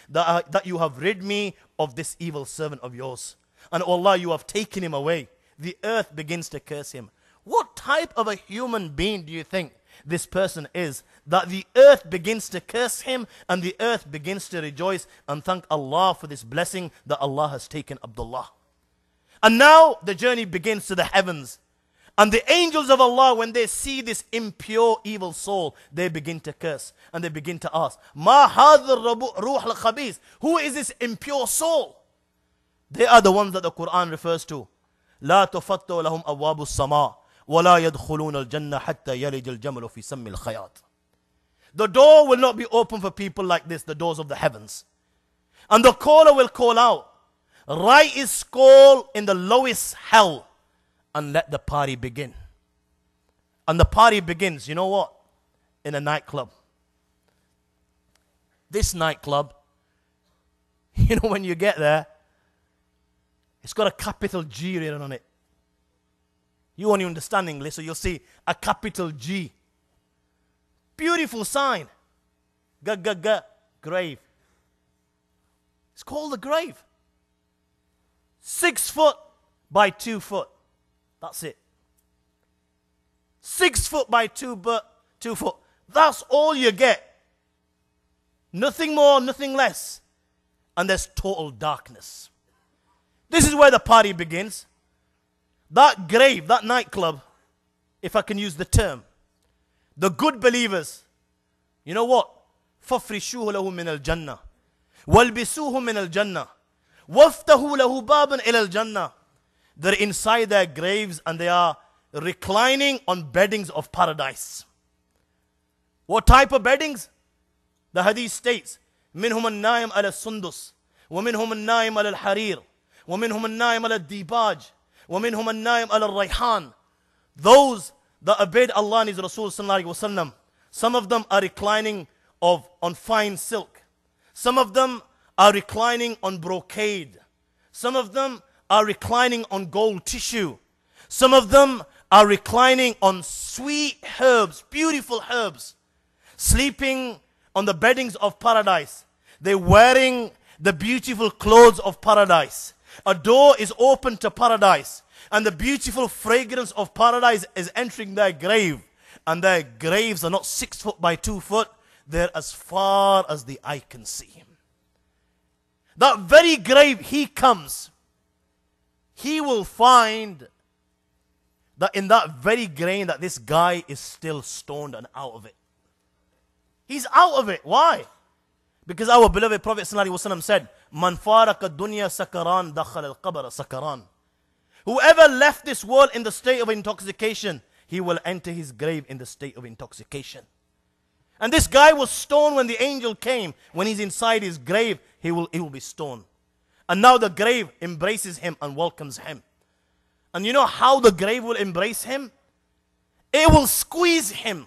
that you have rid me of this evil servant of yours. And oh Allah, you have taken him away. The earth begins to curse him. What type of a human being do you think this person is, that the earth begins to curse him and the earth begins to rejoice and thank Allah for this blessing that Allah has taken Abdullah? And now the journey begins to the heavens. And the angels of Allah, when they see this impure, evil soul, they begin to curse. And they begin to ask, Ma hadha ruh al-khabith? Who is this impure soul? They are the ones that the Quran refers to. لا تفتح لهم أبواب السماء ولا يدخلون الجنة حتى يلج الجمل في سم الخياط. The door will not be open for people like this, the doors of the heavens. And the caller will call out, write his skull in the lowest hell and let the party begin. And the party begins, you know what? In a nightclub. This nightclub, you know, when you get there, it's got a capital G written on it. You won't even understand English, so you'll see a capital G. Beautiful sign. Grave. It's called the grave. 6 foot by 2 foot. That's it. 6 foot by 2 foot. That's all you get. Nothing more, nothing less. And there's total darkness. This is where the party begins. That grave, that nightclub, if I can use the term, the good believers, you know what? فَفْرِشُوهُ لَهُ مِنَ الْجَنَّةِ وَالْبِسُوهُ مِنَ الْجَنَّةِ وَافْتَهُ لَهُ بَابًا إِلَى الْجَنَّةِ. They're inside their graves and they are reclining on beddings of paradise. What type of beddings? The hadith states, مِنْهُمَ النَّائِمْ عَلَى السُّنْدُسِ وَمِنْهُمَ النَّائِمْ عَلى الْحَرِيرِ وَمِنْهُمَ النَّائِمْ عَلى الدِّيبَاجِ وَمِنْهُمَ النَّائِمْ عَلى الرَّيْحَانِ. Those that obeyed Allah and His Rasul sallallahu alaihi wasallam, some of them are reclining on fine silk. Some of them are reclining on brocade. Some of them are reclining on gold tissue. Some of them are reclining on sweet herbs, beautiful herbs, sleeping on the beddings of paradise. They're wearing the beautiful clothes of paradise. A door is open to paradise, and the beautiful fragrance of paradise is entering their grave. And their graves are not 6 foot by 2 foot, they're as far as the eye can see. That very grave he comes, he will find that in that very grave that this guy is still stoned and out of it. He's out of it. Why? Because our beloved Prophet ﷺ said, Man faraka dunya sakaran dakhal al-qabr sakaran. Whoever left this world in the state of intoxication, he will enter his grave in the state of intoxication. And this guy was stoned when the angel came. When he's inside his grave, he will be stoned. And now the grave embraces him and welcomes him. And you know how the grave will embrace him? It will squeeze him.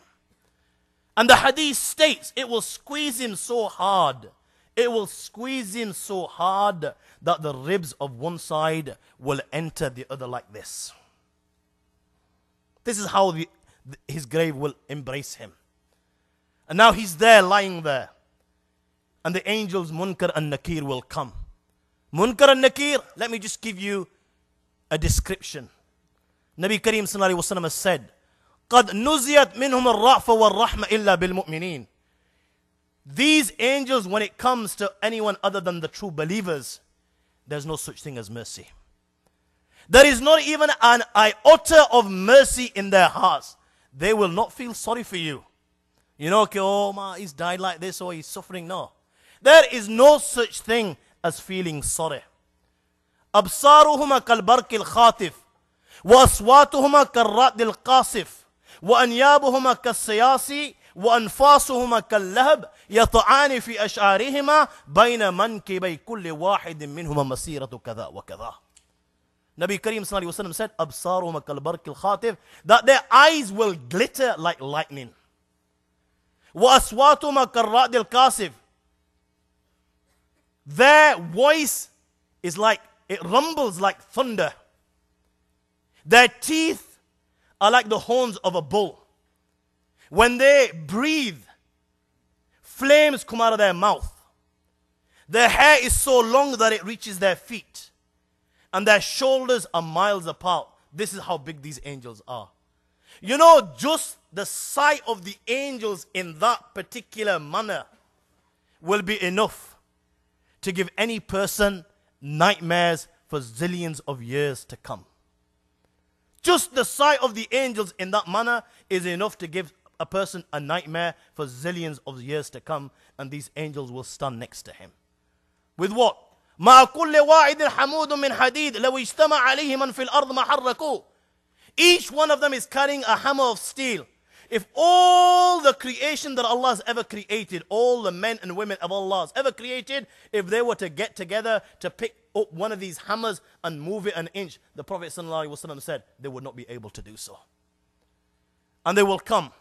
And the hadith states, it will squeeze him so hard. It will squeeze him so hard that the ribs of one side will enter the other like this. This is how his grave will embrace him. And now he's there, lying there. And the angels Munkar and Nakir will come. Munkar and Nakir, let me just give you a description. Nabi Kareem sallallahu alaihi wasallam has said, قَدْ نُزِيَتْ مِنْهُمُ الرَّأْفَ وَالرَّحْمَ إِلَّا بِالْمُؤْمِنِينَ. These angels, when it comes to anyone other than the true believers, there's no such thing as mercy. There is not even an iota of mercy in their hearts. They will not feel sorry for you. You know, okay, oh man, he's died like this or he's suffering. No. There is no such thing as feeling sorry. أبصارهما كالبرق الخاطف وأصواتهما كالرعد القاصف وأنيابهما كالسياسي وأنفاسهما كاللهب يطعان في أشعارهما بين منكبي كل واحد منهما مسيرة كذا وكذا. Nabi Kareem sallallahu alaihi wasallam said, أبصارهما كالبرق الخاطف, that their eyes will glitter like lightning. وأصواتهما كالرعد القاصف, their voice is like, it rumbles like thunder. Their teeth are like the horns of a bull. When they breathe, flames come out of their mouth. Their hair is so long that it reaches their feet. And their shoulders are miles apart. This is how big these angels are. You know, just the sight of the angels in that particular manner will be enough to give any person nightmares for zillions of years to come. Just the sight of the angels in that manner is enough to give a person a nightmare for zillions of years to come, and these angels will stand next to him. With what? مع كل واحد حمود من حديد لو اجتمع عليه من في الأرض ما حركوه. Each one of them is carrying a hammer of steel. If all the creation that Allah has ever created, all the men and women of Allah has ever created, if they were to get together to pick up one of these hammers and move it an inch, the Prophet ﷺ said they would not be able to do so. And they will come.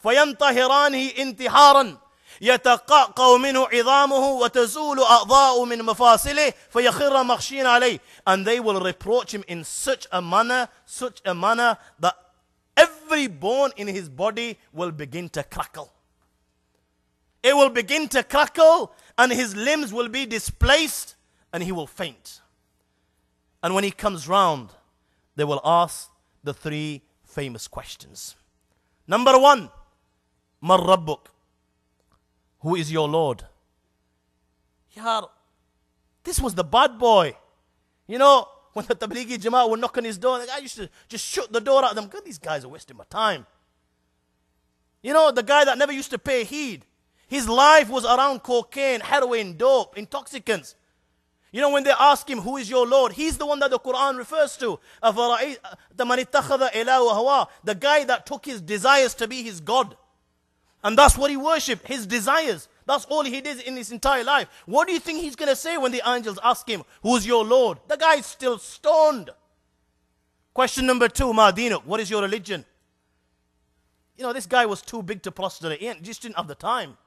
فَيَنْتَهِرَانِهِ انْتِحَارًا يتقعقع منه عظامه وتزول أعضاء من مفاصله فيخر مخشين عليه. And they will reproach him in such a manner that every bone in his body will begin to crackle. It will begin to crackle and his limbs will be displaced and he will faint. And when he comes round, they will ask the three famous questions. Number one, Man Rabbuk? Who is your Lord? Yaar, this was the bad boy. You know, when the Tablighi Jama'ah would knock on his door, the guy used to just shut the door at them. God, these guys are wasting my time. You know, the guy that never used to pay heed. His life was around cocaine, heroin, dope, intoxicants. You know, when they ask him, who is your Lord? He's the one that the Quran refers to. The guy that took his desires to be his God. And that's what he worshipped, his desires. That's all he did in his entire life. What do you think he's going to say when the angels ask him, who's your Lord? The guy is still stoned. Question number two, Ma Dinuk, what is your religion? You know, this guy was too big to prostrate. He just didn't have the time.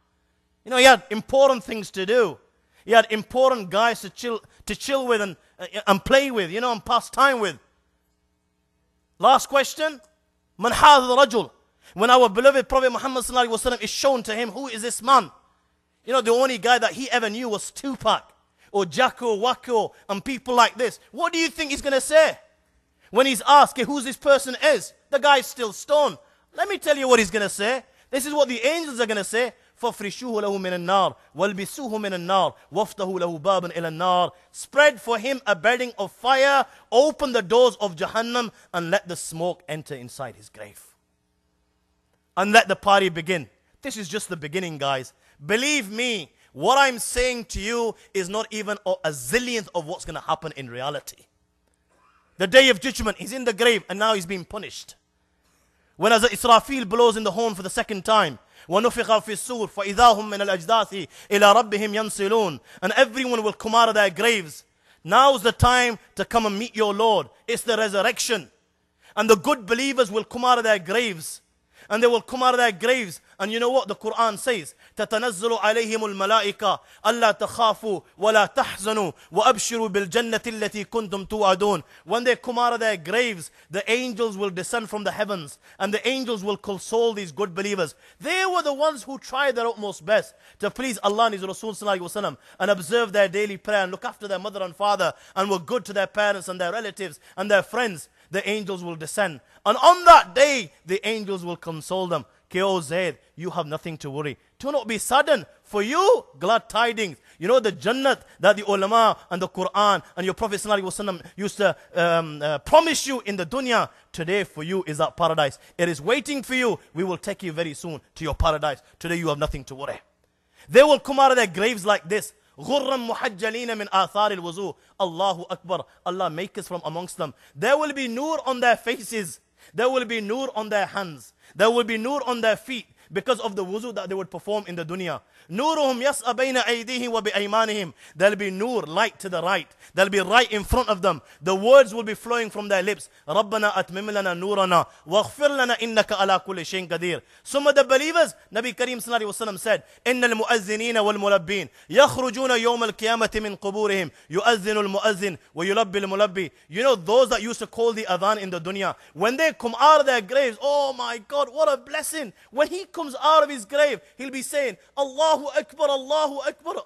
You know, he had important things to do. He had important guys to chill with and play with, you know, and pass time with. Last question, Man hadha rajul? When our beloved Prophet Muhammad ﷺ is shown to him, who is this man? You know, the only guy that he ever knew was Tupac or Jacko, Wacko and people like this. What do you think he's going to say? When he's asked who this person is, the guy's still stoned. Let me tell you what he's going to say. This is what the angels are going to say. فَفْرِشُوهُ لَهُ مِنَ النَّارِ وَالْبِسُوهُ مِنَ النَّارِ وَافْتَهُ لَهُ بَابًا إِلَى النَّارِ. Spread for him a bedding of fire, open the doors of Jahannam and let the smoke enter inside his grave. And let the party begin. This is just the beginning, guys. Believe me, what I'm saying to you is not even a zillionth of what's going to happen in reality. The day of judgment, he's in the grave and now he's being punished. When as Israfil blows in the horn for the second time, وَنُفِخَ فِي السُّورِ فَإِذَا هُمْ مِنَ الْأَجْدَاثِ إِلَىٰ رَبِّهِمْ يَنْسِلُونَ. And everyone will come out of their graves. Now's the time to come and meet your Lord. It's the resurrection. And the good believers will come out of their graves. And they will come out of their graves. And you know what the Quran says? تَتَنَزَّلُ عَلَيْهِمُ الْمَلَائِكَةِ أَلَّا تَخَافُوا وَلَا تَحْزَنُوا وَأَبْشِرُوا بِالْجَنَّةِ الَّتِي كُنْتُمْ تُوعَدُونَ. When they come out of their graves, the angels will descend from the heavens. And the angels will console these good believers. They were the ones who tried their utmost best to please Allah and His Rasul ﷺ and observe their daily prayer and look after their mother and father and were good to their parents and their relatives and their friends. The angels will descend. And on that day, the angels will console them. O Zayd, you have nothing to worry. Do not be saddened. For you, glad tidings. You know the Jannat that the ulama and the Quran and your Prophet ﷺ used to promise you in the dunya. Today for you is that paradise. It is waiting for you. We will take you very soon to your paradise. Today you have nothing to worry. They will come out of their graves like this. غُرًّا مُحَجَّلِينَ مِنْ آثَارِ الْوُضُوءِ. Allahu Akbar. Allah make us from amongst them. There will be nur on their faces. There will be nur on their hands. There will be nur on their feet because of the wuzu that they would perform in the dunya. نُورُهُمْ يَسْأَ بَيْنَ أَيْدِيهِمْ وَبِأَيْمَانِهِمْ. There will be nur, light to the right. There will be right in front of them. The words will be flowing from their lips. رَبَّنَا أَتْمِمْ لَنَا نُورَنَا وَاغْفِرْ لَنَا إِنَّكَ عَلَى كُلِّ شَيْءٍ قَدِيرٌ. Some of the believers, Nabi Kareem sallallahu alayhi wa sallam said, إِنَّ الْمُؤَذِّنِينَ وَالْمُلَبِّينَ يَخْرُجُونَ يَوْمَ الْقِيَامَةِ مِنْ قُبُورِهِمْ يُؤَذِّنُ الْمُؤَذِّنُ وَيُلَبِّي الْمُلَبِّي. You know those that used to call the adhan in the dunya, when they come out of their graves, oh my God, what a blessing. When he comes out of his grave, he'll be saying, Allahu Akbar, Allahu Akbar.